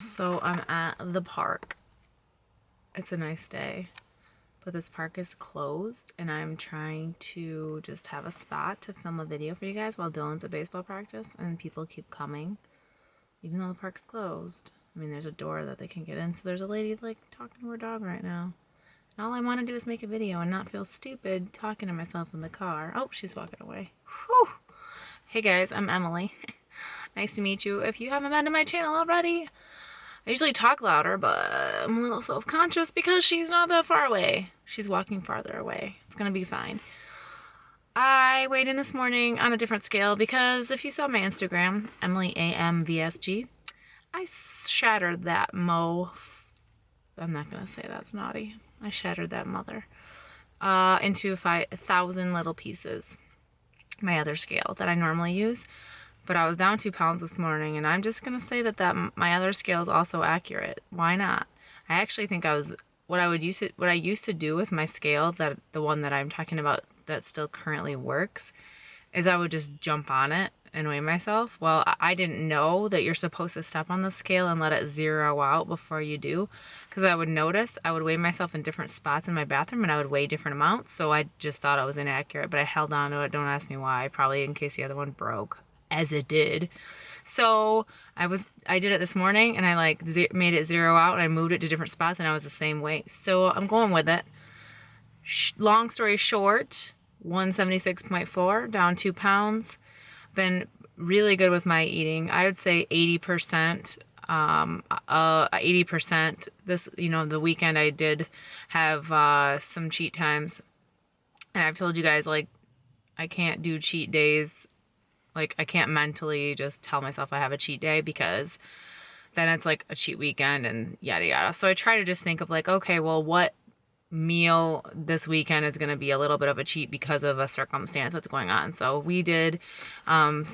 So I'm at the park. It's a nice day, but this park is closed and I'm trying to just have a spot to film a video for you guys while Dylan's at baseball practice, and people keep coming even though the park's closed. I mean, there's a door that they can get in, so there's a lady like talking to her dog right now. And all I want to do is make a video and not feel stupid talking to myself in the car. Oh, she's walking away. Whew. Hey guys, I'm Emily. Nice to meet you. If you haven't been to my channel already, I usually talk louder, but I'm a little self-conscious because she's not that far away. She's walking farther away. It's gonna be fine. I weighed in this morning on a different scale because if you saw my Instagram, EmilyAMvsg, I shattered that I'm not gonna say that's naughty. I shattered that mother into 1,000 little pieces. My other scale that I normally use. But I was down 2 pounds this morning, and I'm just gonna say that my other scale is also accurate. Why not? I actually think what I used to do with my scale, that the one that I'm talking about that still currently works, is I would just jump on it and weigh myself. Well, I didn't know that you're supposed to step on the scale and let it zero out before you do, because I would notice I would weigh myself in different spots in my bathroom and I would weigh different amounts, so I just thought it was inaccurate, but I held on to it. Don't ask me why, probably in case the other one broke, as it did. So I did it this morning, and I made it zero out, and I moved it to different spots, and I was the same weight. So I'm going with it. Long story short, 176.4, down 2 pounds. Been really good with my eating. I would say 80%. 80%. This, the weekend I did have some cheat times, and I've told you guys, like, I can't do cheat days. Like, I can't mentally just tell myself I have a cheat day, because then it's like a cheat weekend and yada yada. So I try to just think of like, okay, well, what meal this weekend is going to be a little bit of a cheat because of a circumstance that's going on. So we did I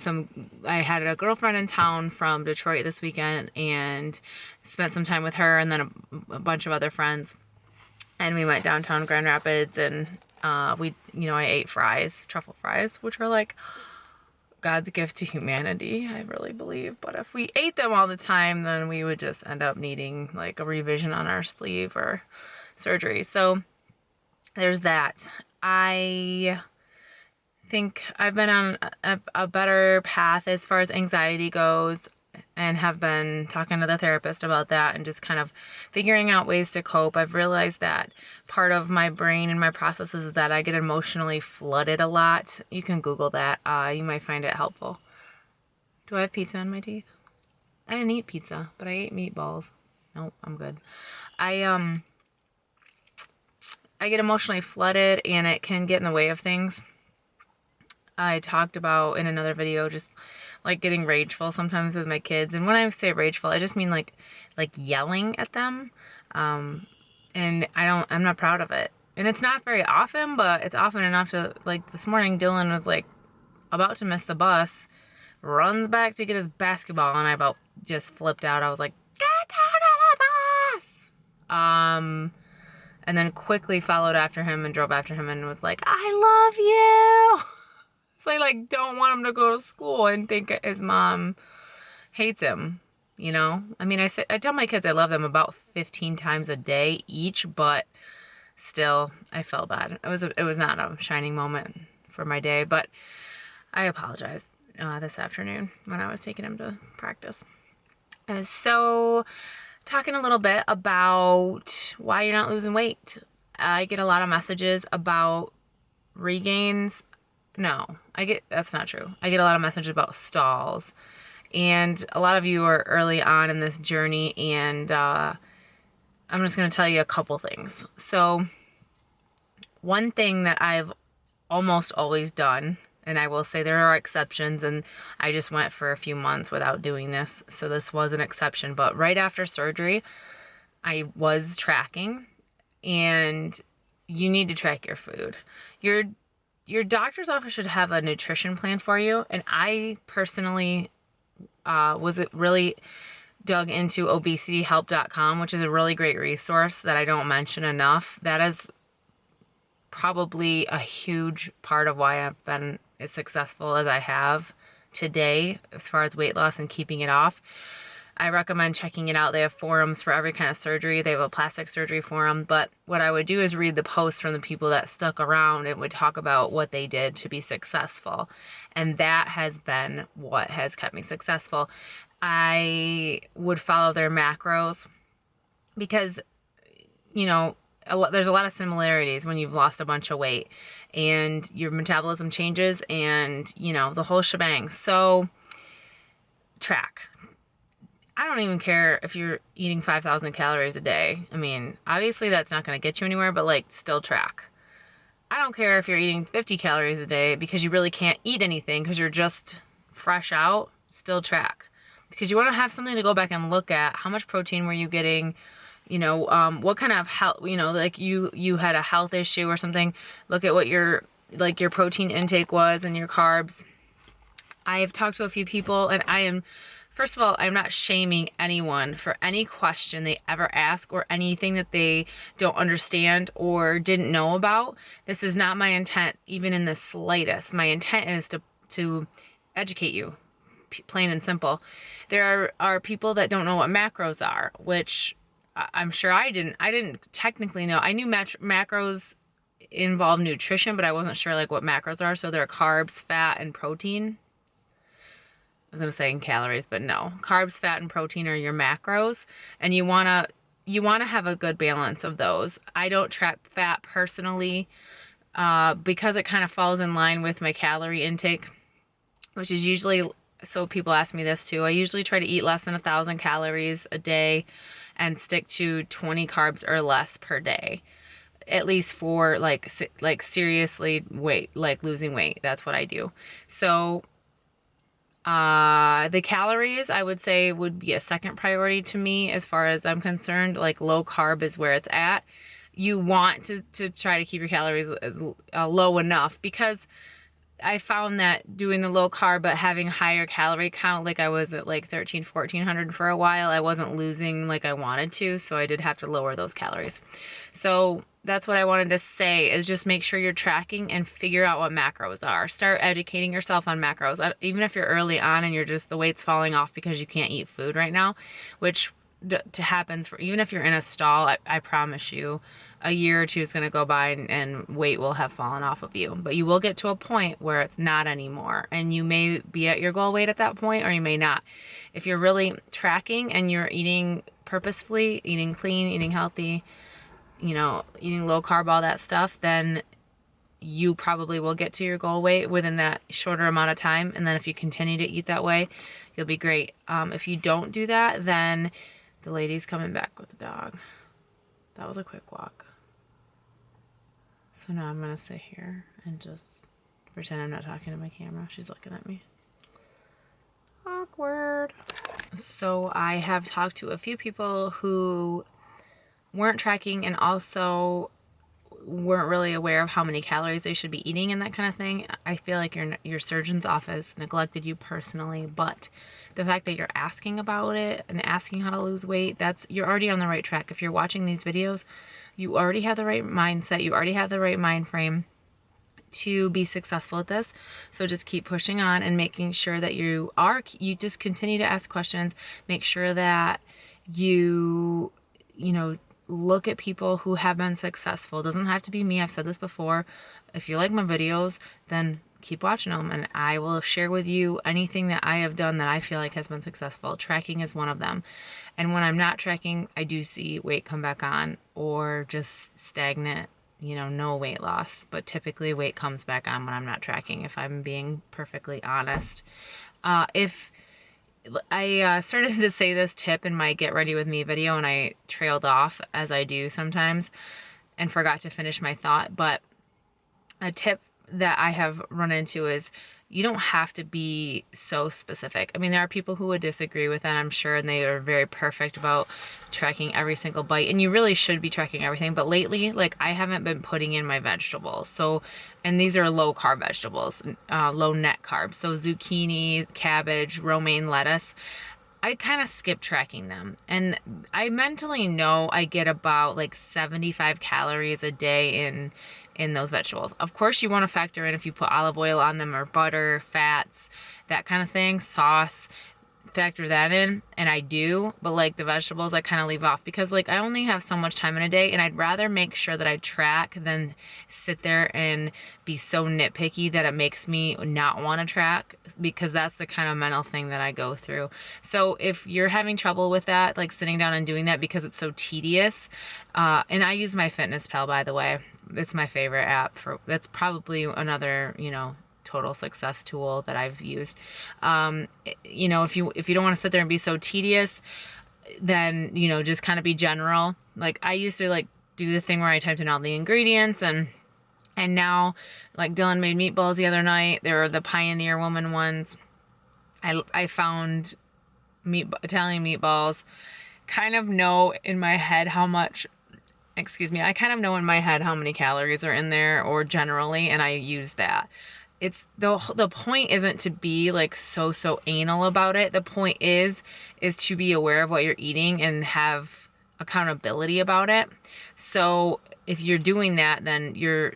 had a girlfriend in town from Detroit this weekend and spent some time with her, and then a bunch of other friends. And we went downtown Grand Rapids, and I ate fries, truffle fries, which are like God's gift to humanity, I really believe. But if we ate them all the time, then we would just end up needing like a revision on our sleeve or surgery. So there's that. I think I've been on a better path as far as anxiety goes, and have been talking to the therapist about that and just kind of figuring out ways to cope. I've realized that part of my brain and my processes is that I get emotionally flooded a lot. You can Google that. You might find it helpful. Do I have pizza in my teeth? I didn't eat pizza, but I ate meatballs. Nope, I'm good. I get emotionally flooded, and it can get in the way of things. I talked about in another video just like getting rageful sometimes with my kids. And when I say rageful, I just mean like yelling at them. And I'm not proud of it. And it's not very often, but it's often enough to, like, this morning Dylan was like about to miss the bus, runs back to get his basketball, and I about just flipped out. I was like, get down to the bus! And then quickly followed after him and drove after him and was like, I love you! So I don't want him to go to school and think his mom hates him, I mean, I tell my kids I love them about 15 times a day each, but still, I felt bad. It was not a shining moment for my day, but I apologized this afternoon when I was taking him to practice. So, talking a little bit about why you're not losing weight. I get a lot of messages about regains. No, that's not true. I get a lot of messages about stalls, and a lot of you are early on in this journey, and I'm just going to tell you a couple things. So one thing that I've almost always done, and I will say there are exceptions, and I just went for a few months without doing this, so this was an exception, but right after surgery, I was tracking, and you need to track your food. Your doctor's office should have a nutrition plan for you. And I personally really dug into obesityhelp.com, which is a really great resource that I don't mention enough. That is probably a huge part of why I've been as successful as I have today as far as weight loss and keeping it off. I recommend checking it out. They have forums for every kind of surgery. They have a plastic surgery forum, but what I would do is read the posts from the people that stuck around and would talk about what they did to be successful. And that has been what has kept me successful. I would follow their macros because, you know, there's a lot of similarities when you've lost a bunch of weight and your metabolism changes and, you know, the whole shebang. So track. I don't even care if you're eating 5,000 calories a day. I mean, obviously that's not going to get you anywhere, but like still track. I don't care if you're eating 50 calories a day because you really can't eat anything because you're just fresh out, still track. Because you want to have something to go back and look at. How much protein were you getting? You know, what kind of health, you know, like you had a health issue or something. Look at what your protein intake was and your carbs. I have talked to a few people and first of all, I'm not shaming anyone for any question they ever ask or anything that they don't understand or didn't know about. This is not my intent, even in the slightest. My intent is to educate you, plain and simple. There are people that don't know what macros are, which I'm sure I didn't technically know. I knew macros involve nutrition, but I wasn't sure like what macros are. So they're carbs, fat, and protein. I was going to say in calories, but no. Carbs, fat, and protein are your macros, and you want to have a good balance of those. I don't track fat personally because it kind of falls in line with my calorie intake, which is usually, so people ask me this too, I usually try to eat less than 1,000 calories a day and stick to 20 carbs or less per day, at least for like seriously losing weight. That's what I do. So the calories, I would say, would be a second priority to me as far as I'm concerned. Like low carb is where it's at. You want to try to keep your calories as low enough, because I found that doing the low carb but having higher calorie count, like I was at like 1,400 for a while, I wasn't losing like I wanted to, so I did have to lower those calories. So that's what I wanted to say, is just make sure you're tracking and figure out what macros are. Start educating yourself on macros. Even if you're early on and the weight's falling off because you can't eat food right now, which happens for, even if you're in a stall, I promise you, a year or two is going to go by and weight will have fallen off of you. But you will get to a point where it's not anymore. And you may be at your goal weight at that point, or you may not. If you're really tracking and you're eating purposefully, eating clean, eating healthy, you know, eating low carb, all that stuff, then you probably will get to your goal weight within that shorter amount of time. And then if you continue to eat that way, you'll be great. If you don't do that, then the lady's coming back with the dog. That was a quick walk. So now I'm going to sit here and just pretend I'm not talking to my camera. She's looking at me. Awkward. So I have talked to a few people who weren't tracking and also weren't really aware of how many calories they should be eating and that kind of thing. I feel like your surgeon's office neglected you personally, but the fact that you're asking about it and asking how to lose weight, you're already on the right track. If you're watching these videos, you already have the right mindset, you already have the right mind frame to be successful at this. So just keep pushing on and making sure that you just continue to ask questions. Make sure that you know, look at people who have been successful. It doesn't have to be me. I've said this before. If you like my videos, then keep watching them and I will share with you anything that I have done that I feel like has been successful. Tracking is one of them. And when I'm not tracking, I do see weight come back on or just stagnant, you know, no weight loss. But typically weight comes back on when I'm not tracking, if I'm being perfectly honest. If I started to say this tip in my Get Ready With Me video and I trailed off, as I do sometimes, and forgot to finish my thought. But a tip that I have run into is you don't have to be so specific. I mean, there are people who would disagree with that, I'm sure, and they are very perfect about tracking every single bite, and you really should be tracking everything. But lately, like, I haven't been putting in my vegetables. So, and these are low carb vegetables, low net carbs. So zucchini, cabbage, romaine lettuce. I kind of skip tracking them, and I mentally know I get about like 75 calories a day in those vegetables. Of course, you want to factor in if you put olive oil on them or butter, fats, that kind of thing, sauce. factor that in, and I do, but like the vegetables I kind of leave off because like I only have so much time in a day, and I'd rather make sure that I track than sit there and be so nitpicky that it makes me not want to track, because that's the kind of mental thing that I go through. So if you're having trouble with that, like sitting down and doing that because it's so tedious, and I use MyFitnessPal, by the way. It's my favorite app for, that's probably another, you know, total success tool that I've used. You know, if you don't want to sit there and be so tedious, then, you know, just kind of be general. Like I used to like do the thing where I typed in all the ingredients, and now like Dylan made meatballs the other night. They were the Pioneer Woman ones. I found Italian meatballs. Kind of know in my head how much, I kind of know in my head how many calories are in there, or generally, and I use that. It's the point isn't to be like so anal about it. The point is to be aware of what you're eating and have accountability about it. So if you're doing that, then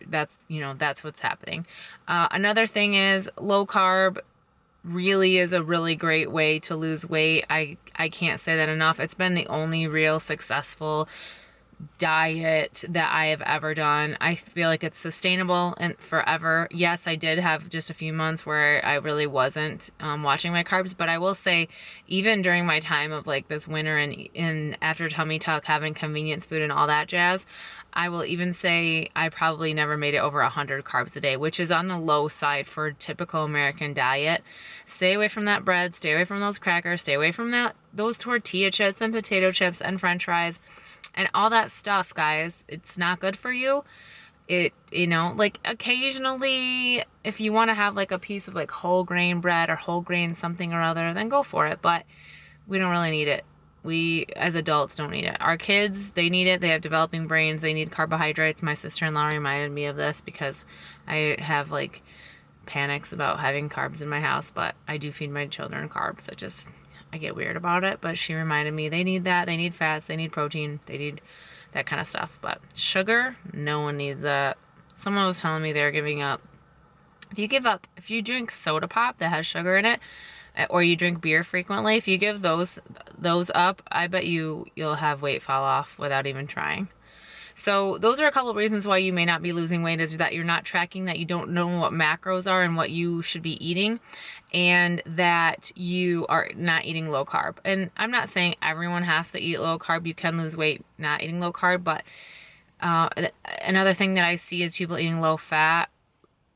that's what's happening. Another thing is low carb really is a really great way to lose weight. I can't say that enough. It's been the only real successful diet that I have ever done. I feel like it's sustainable and forever. Yes, I did have just a few months where I really wasn't watching my carbs, but I will say even during my time of like this winter and after tummy tuck, having convenience food and all that jazz, I will even say I probably never made it over 100 carbs a day, which is on the low side for a typical American diet. Stay away from that bread, stay away from those crackers, stay away from those tortilla chips and potato chips and french fries. And all that stuff, guys, it's not good for you. It, you know, like occasionally if you want to have like a piece of like whole grain bread or whole grain something or other, then go for it. But we don't really need it. We as adults don't need it. Our kids, they need it. They have developing brains. They need carbohydrates. My sister-in-law reminded me of this because I have like panics about having carbs in my house, but I do feed my children carbs. I get weird about it, but she reminded me they need that. They need fats, they need protein, they need that kind of stuff. But sugar, no one needs that. Someone was telling me they're giving up. If you drink soda pop that has sugar in it, or you drink beer frequently, if you give those up, I bet you'll have weight fall off without even trying. So those are a couple of reasons why you may not be losing weight, is that you're not tracking, that you don't know what macros are and what you should be eating, and that you are not eating low carb. And I'm not saying everyone has to eat low carb. You can lose weight not eating low carb, but another thing that I see is people eating low fat.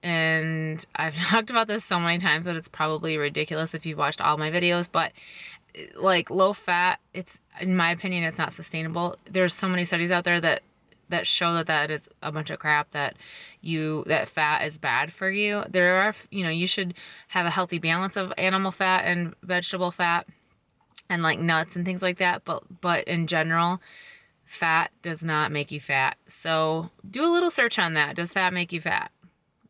And I've talked about this so many times that it's probably ridiculous if you've watched all my videos, but like low fat, it's, in my opinion, it's not sustainable. There's so many studies out there that show that is a bunch of crap, that fat is bad for you. There are, you should have a healthy balance of animal fat and vegetable fat and like nuts and things like that. But in general, fat does not make you fat. So do a little search on that. Does fat make you fat?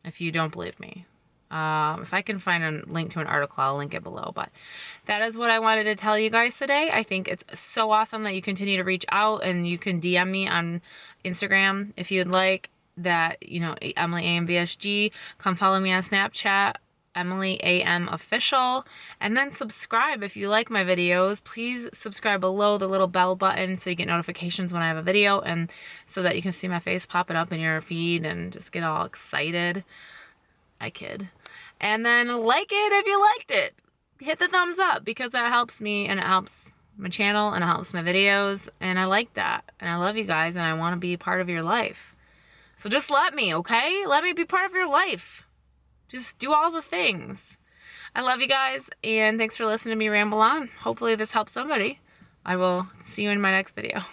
If you don't believe me. If I can find a link to an article, I'll link it below. But that is what I wanted to tell you guys today. I think it's so awesome that you continue to reach out, and you can DM me on Instagram if you'd like. That, EmilyAMvsg. Come follow me on Snapchat, EmilyAMOfficial. And then subscribe if you like my videos. Please subscribe below the little bell button so you get notifications when I have a video, and so that you can see my face popping up in your feed and just get all excited. I kid. And then like it if you liked it. Hit the thumbs up, because that helps me and it helps my channel and it helps my videos, and I like that. And I love you guys, and I want to be part of your life. So just let me, okay? Let me be part of your life. Just do all the things. I love you guys, and thanks for listening to me ramble on. Hopefully this helps somebody. I will see you in my next video.